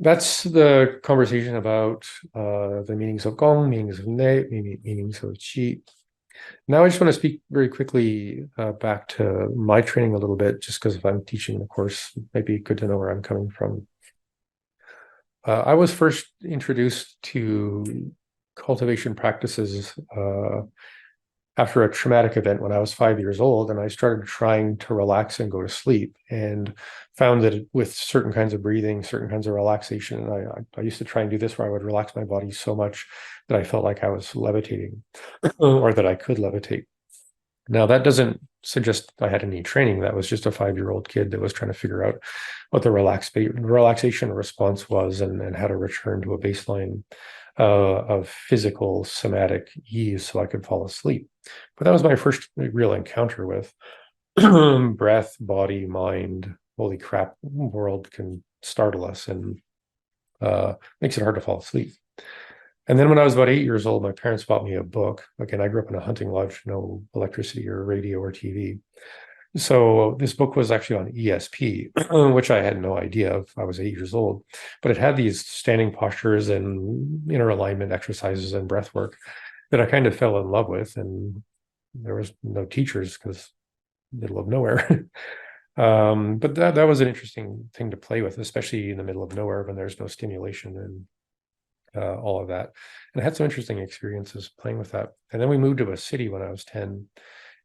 That's the conversation about the meanings of Gong, meanings of Nei, meanings of Qi. Now, I just want to speak very quickly back to my training a little bit, just because if I'm teaching the course, it might be good to know where I'm coming from. I was first introduced to cultivation practices after a traumatic event when I was 5 years old, and I started trying to relax and go to sleep, and found that with certain kinds of breathing, certain kinds of relaxation, I used to try and do this where I would relax my body so much that I felt like I was levitating or that I could levitate. Now, that doesn't suggest I had any training. That was just a 5-year-old kid that was trying to figure out what the relaxation response was, and how to return to a baseline of physical somatic ease so I could fall asleep. But that was my first real encounter with breath, body, mind. Holy crap, world can startle us and makes it hard to fall asleep. And then when I was about 8 years old, my parents bought me a book. Again, I grew up in a hunting lodge, no electricity or radio or TV. So this book was actually on ESP, which I had no idea of. I was 8 years old, but it had these standing postures and inner alignment exercises and breath work that I kind of fell in love with. And there was no teachers because middle of nowhere. But that was an interesting thing to play with, especially in the middle of nowhere when there's no stimulation and all of that. And I had some interesting experiences playing with that. And then we moved to a city when I was 10.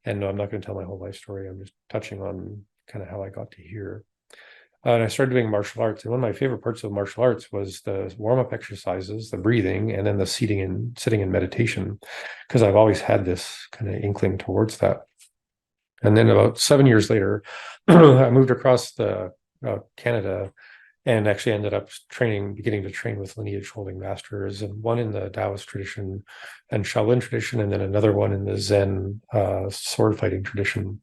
And no, I'm not going to tell my whole life story. I'm just touching on kind of how I got to here. And I started doing martial arts. And one of my favorite parts of martial arts was the warm-up exercises, the breathing, and then the sitting in meditation, because I've always had this kind of inkling towards that. And then about 7 years later, I moved across the Canada and actually ended up beginning to train with lineage holding masters, and one in the Daoist tradition and Shaolin tradition, and then another one in the Zen sword fighting tradition.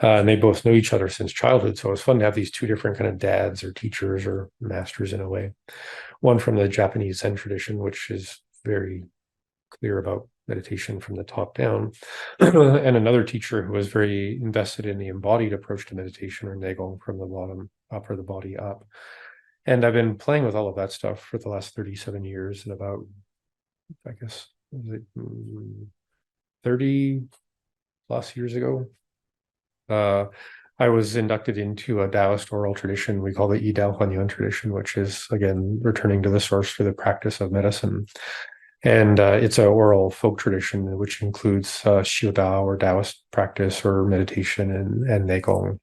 And they both know each other since childhood. So it was fun to have these two different kind of dads or teachers or masters in a way. One from the Japanese Zen tradition, which is very clear about meditation from the top down, and another teacher who was very invested in the embodied approach to meditation, or Nei Gong, from the bottom up or the body up. And I've been playing with all of that stuff for the last 37 years, and about, I guess, 30 plus years ago, I was inducted into a Daoist oral tradition we call the Huan Yuan tradition, which is, again, returning to the source for the practice of medicine. And it's an oral folk tradition, which includes Xiu Dao, or Taoist practice, or meditation, and Nei Gong,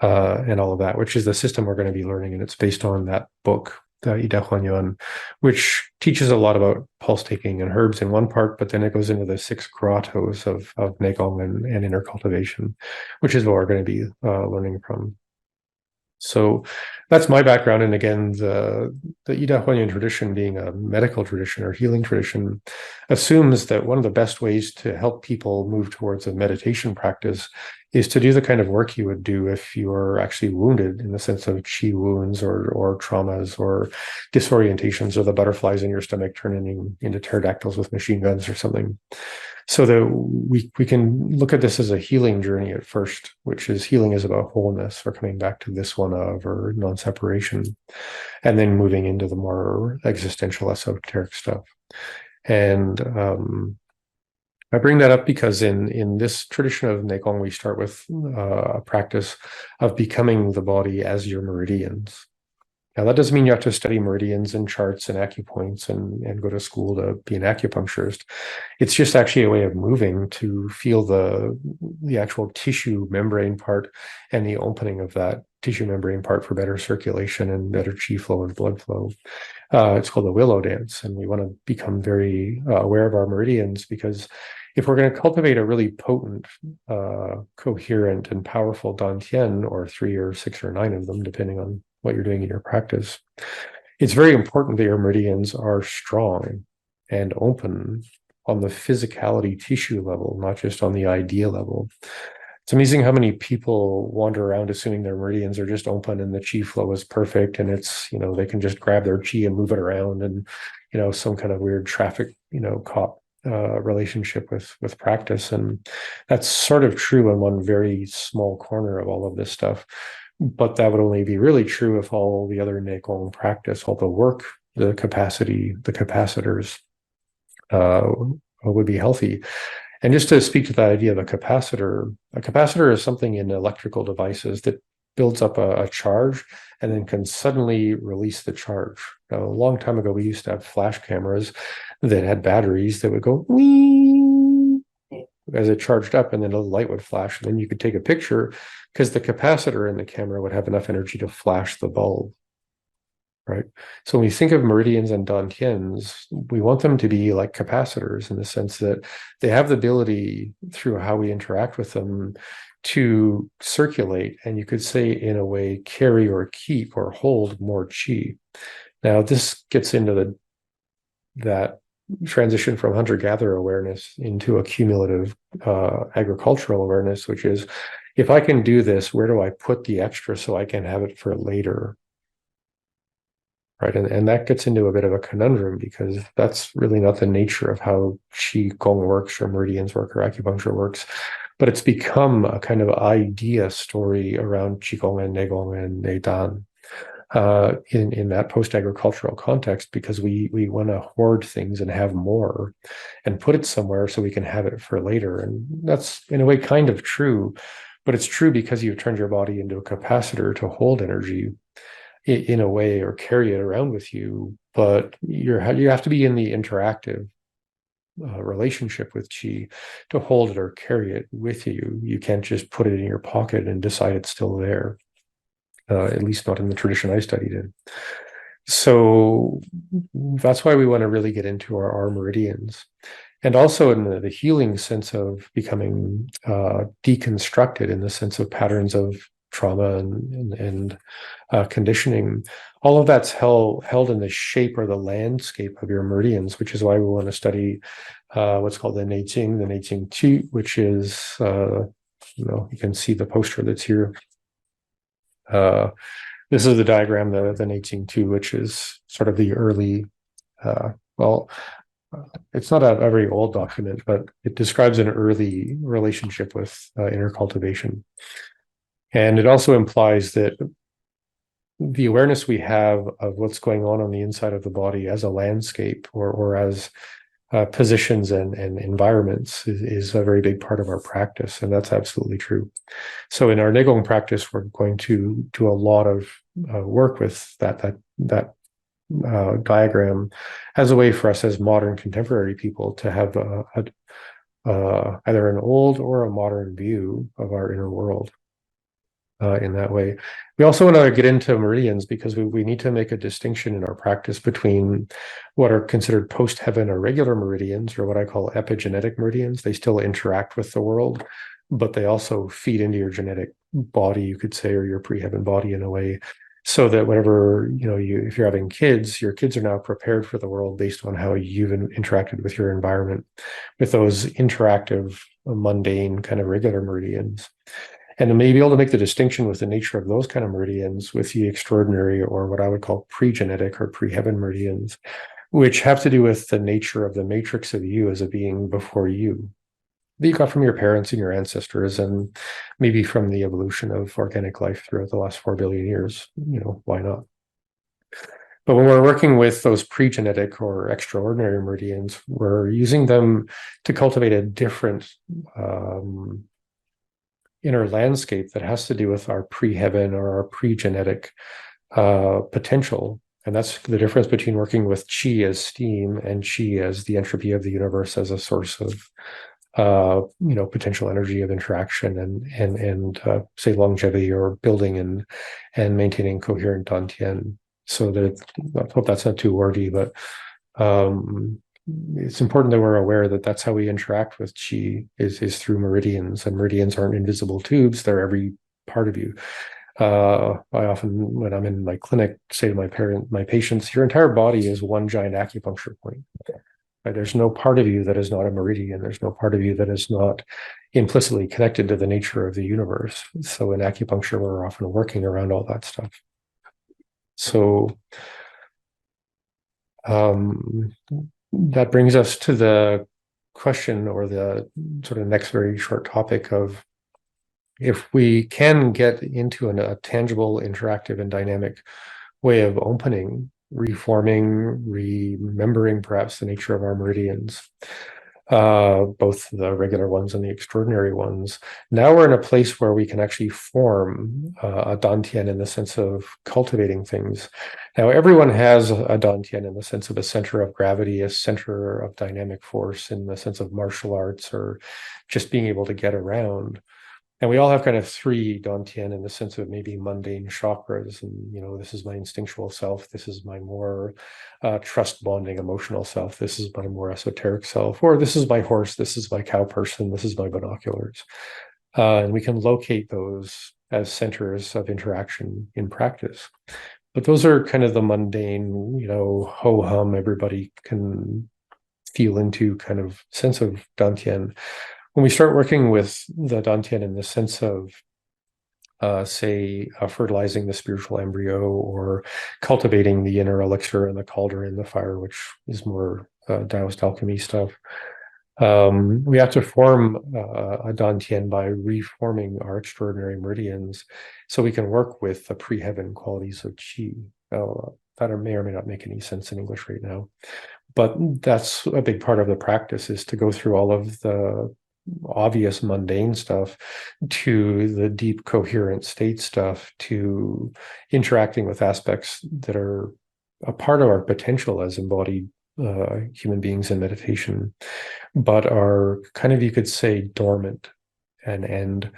and all of that, which is the system we're going to be learning. And it's based on that book, the Huan Yuan, which teaches a lot about pulse taking and herbs in one part, but then it goes into the 6 grottos of Nei Gong and inner cultivation, which is what we're going to be learning from. So that's my background. And again, the Huan Yuan tradition, being a medical tradition or healing tradition, assumes that one of the best ways to help people move towards a meditation practice is to do the kind of work you would do if you were actually wounded, in the sense of Qi wounds or traumas or disorientations, or the butterflies in your stomach turning into pterodactyls with machine guns or something. So that we can look at this as a healing journey at first, which is healing is about wholeness, or coming back to this one of, or non-separation, and then moving into the more existential, esoteric stuff. And I bring that up because in this tradition of Nei Gong, we start with a practice of becoming the body as your meridians. Now, that doesn't mean you have to study meridians and charts and acupoints and go to school to be an acupuncturist. It's just actually a way of moving to feel the actual tissue membrane part and the opening of that tissue membrane part for better circulation and better qi flow and blood flow. It's called the willow dance, and we want to become very aware of our meridians, because if we're going to cultivate a really potent, coherent, and powerful dantian, or 3 or 6 or 9 of them, depending on what you're doing in your practice, it's very important that your meridians are strong and open on the physicality tissue level, not just on the idea level. It's amazing how many people wander around assuming their meridians are just open and the chi flow is perfect, and it's, they can just grab their chi and move it around, and, some kind of weird traffic, cop relationship with practice. And that's sort of true in one very small corner of all of this stuff. But that would only be really true if all the other Nei Gong practice, all the work, the capacity, the capacitors uh, would be healthy. And just to speak to the idea of a capacitor is something in electrical devices that builds up a charge and then can suddenly release the charge. Now, a long time ago, we used to have flash cameras that had batteries that would go wee as it charged up, and then a light would flash. And then you could take a picture because the capacitor in the camera would have enough energy to flash the bulb. Right. So when we think of meridians and dantians, we want them to be like capacitors in the sense that they have the ability through how we interact with them to circulate, and you could say in a way, carry or keep or hold more qi. Now, this gets into that transition from hunter-gatherer awareness into a cumulative agricultural awareness, which is, if I can do this, where do I put the extra so I can have it for later? Right. And that gets into a bit of a conundrum because that's really not the nature of how Qi Gong works or meridians work or acupuncture works. But it's become a kind of idea story around Qi Gong and Nei Gong and Nei Dan in that post-agricultural context, because we want to hoard things and have more and put it somewhere so we can have it for later. And that's in a way kind of true, but it's true because you've turned your body into a capacitor to hold energy in a way, or carry it around with you, but you have to be in the interactive relationship with qi to hold it or carry it with you. You can't just put it in your pocket and decide it's still there, at least not in the tradition I studied in. So that's why we want to really get into our meridians, and also in the healing sense of becoming deconstructed in the sense of patterns of trauma and conditioning. All of that's held in the shape or the landscape of your meridians, which is why we want to study what's called the Nei Qi, which is, you can see the poster that's here. This is the diagram, the Nei Qi, which is sort of the early, it's not a very old document, but it describes an early relationship with inner cultivation. And it also implies that the awareness we have of what's going on the inside of the body as a landscape or as positions and environments is a very big part of our practice. And that's absolutely true. So in our Nei Gong practice, we're going to do a lot of work with that diagram as a way for us as modern contemporary people to have either an old or a modern view of our inner world. In that way. We also want to get into meridians because we need to make a distinction in our practice between what are considered post-heaven or regular meridians, or what I call epigenetic meridians. They still interact with the world, but they also feed into your genetic body, you could say, or your pre-heaven body in a way, so that whenever, if you're having kids, your kids are now prepared for the world based on how you've interacted with your environment, with those interactive, mundane, kind of regular meridians. And to maybe able to make the distinction with the nature of those kind of meridians with the extraordinary, or what I would call pre-genetic or pre-heaven meridians, which have to do with the nature of the matrix of you as a being before you, that you got from your parents and your ancestors, and maybe from the evolution of organic life throughout the last 4 billion years. Why not? But when we're working with those pre-genetic or extraordinary meridians, we're using them to cultivate a different inner landscape that has to do with our pre-heaven or our pre-genetic potential. And that's the difference between working with qi as steam and qi as the entropy of the universe as a source of potential energy of interaction and say longevity or building and maintaining coherent dantian. So that, I hope that's not too wordy, but it's important that we're aware that that's how we interact with qi is through meridians, and meridians aren't invisible tubes. They're every part of you. I often, when I'm in my clinic, say to my patients, your entire body is one giant acupuncture point. Right? There's no part of you that is not a meridian. There's no part of you that is not implicitly connected to the nature of the universe. So in acupuncture, we're often working around all that stuff. So that brings us to the question, or the sort of next very short topic of if we can get into a tangible, interactive, and dynamic way of opening, reforming, remembering perhaps the nature of our meridians, both the regular ones and the extraordinary ones. Now we're in a place where we can actually form a dantian in the sense of cultivating things. Now everyone has a dantian in the sense of a center of gravity, a center of dynamic force in the sense of martial arts or just being able to get around. And we all have kind of three dantian in the sense of maybe mundane chakras. And, you know, this is my instinctual self. This is my more trust bonding emotional self. This is my more esoteric self. Or this is my horse. This is my cow person. This is my binoculars. And we can locate those as centers of interaction in practice. But those are kind of the mundane, you know, ho-hum, everybody can feel into kind of sense of dantian. When we start working with the dantian in the sense of, say, fertilizing the spiritual embryo or cultivating the inner elixir and the cauldron, the fire, which is more Daoist alchemy stuff, we have to form a dantian by reforming our extraordinary meridians so we can work with the pre-heaven qualities of Qi. That may or may not make any sense in English right now. But that's a big part of the practice, is to go through all of the obvious mundane stuff to the deep coherent state stuff to interacting with aspects that are a part of our potential as embodied human beings in meditation, but are kind of, you could say, dormant and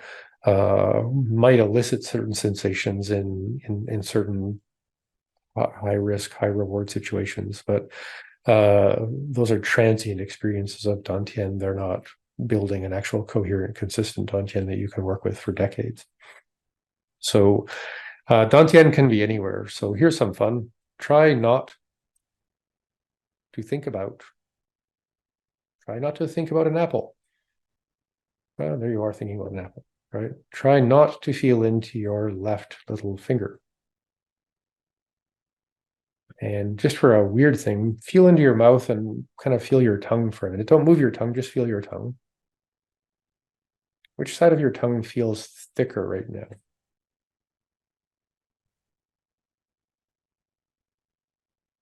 might elicit certain sensations in certain high risk, high reward situations. But those are transient experiences of dantian. They're not building an actual coherent, consistent dantian that you can work with for decades. So dantian can be anywhere. So here's some fun. Try not to think about an apple. Well, there you are thinking about an apple, right? Try not to feel into your left little finger. And just for a weird thing, feel into your mouth and kind of feel your tongue for a minute. Don't move your tongue, just feel your tongue. Which side of your tongue feels thicker right now?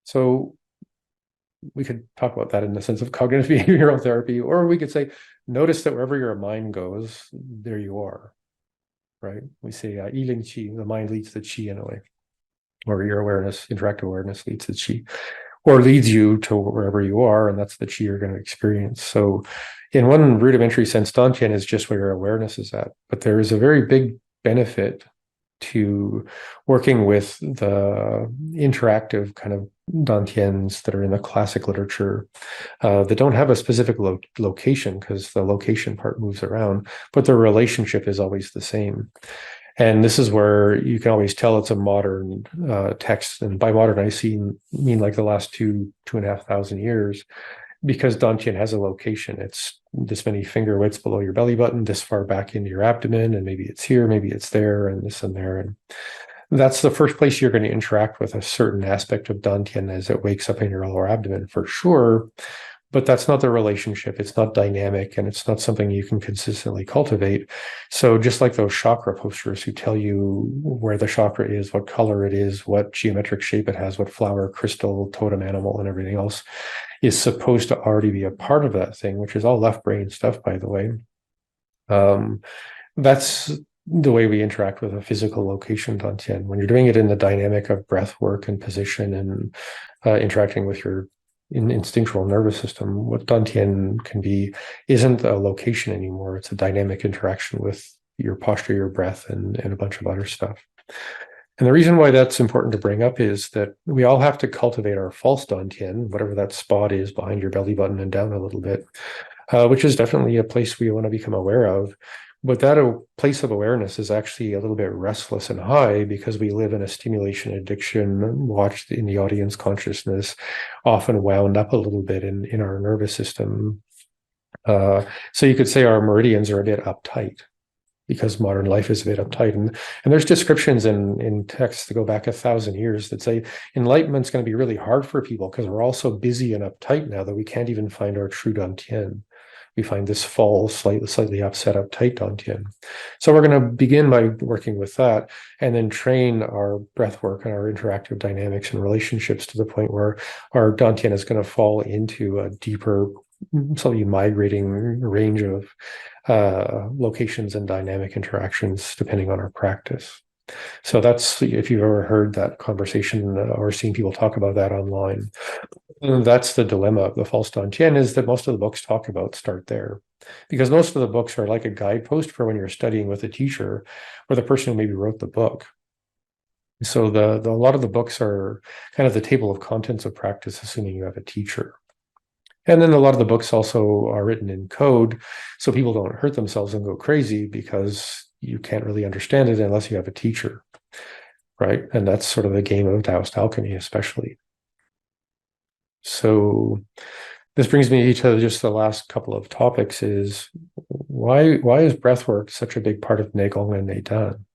So we could talk about that in the sense of cognitive behavioral therapy, or we could say, notice that wherever your mind goes, there you are, right? We say, Yiling Qi, the mind leads the Qi in a way, or your awareness, interactive awareness leads the Qi, or leads you to wherever you are, and that's the Qi you're going to experience. So in one rudimentary sense, dantian is just where your awareness is at, but there is a very big benefit to working with the interactive kind of dantians that are in the classic literature that don't have a specific location, because the location part moves around, but the relationship is always the same. And this is where you can always tell it's a modern text. And by modern, I mean like the last 2,500 years, because dantian has a location. It's this many finger widths below your belly button, this far back into your abdomen, and maybe it's here, maybe it's there, and this and there. And that's the first place you're going to interact with a certain aspect of dantian as it wakes up in your lower abdomen, for sure. But that's not the relationship. It's not dynamic, and it's not something you can consistently cultivate. So just like those chakra posters who tell you where the chakra is, what color it is, what geometric shape it has, what flower, crystal, totem animal, and everything else is supposed to already be a part of that thing, which is all left brain stuff, by the way. That's the way we interact with a physical location dantian. When you're doing it in the dynamic of breath work and position and interacting with your instinctual nervous system, what dantian can be isn't a location anymore. It's a dynamic interaction with your posture, your breath, and a bunch of other stuff. And the reason why that's important to bring up is that we all have to cultivate our false dantian, whatever that spot is behind your belly button and down a little bit, which is definitely a place we want to become aware of. But that place of awareness is actually a little bit restless and high because we live in a stimulation addiction, watched in the audience consciousness, often wound up a little bit in our nervous system. So you could say our meridians are a bit uptight, because modern life is a bit uptight. And there's descriptions in texts that go back 1,000 years that say enlightenment's going to be really hard for people because we're all so busy and uptight now that we can't even find our true dantian. we find this fall slightly upset, uptight dantian. So we're going to begin by working with that and then train our breath work and our interactive dynamics and relationships to the point where our dantian is going to fall into a deeper, slightly migrating range of locations and dynamic interactions depending on our practice. So that's, if you've ever heard that conversation or seen people talk about that online, that's the dilemma of the false dantian, is that most of the books talk about start there, because most of the books are like a guidepost for when you're studying with a teacher or the person who maybe wrote the book. So a lot of the books are kind of the table of contents of practice, assuming you have a teacher. And then a lot of the books also are written in code, so people don't hurt themselves and go crazy because you can't really understand it unless you have a teacher, right? And that's sort of the game of Daoist alchemy, especially. So this brings me to just the last couple of topics: is why is breathwork such a big part of Nei Gong and Nei Dan?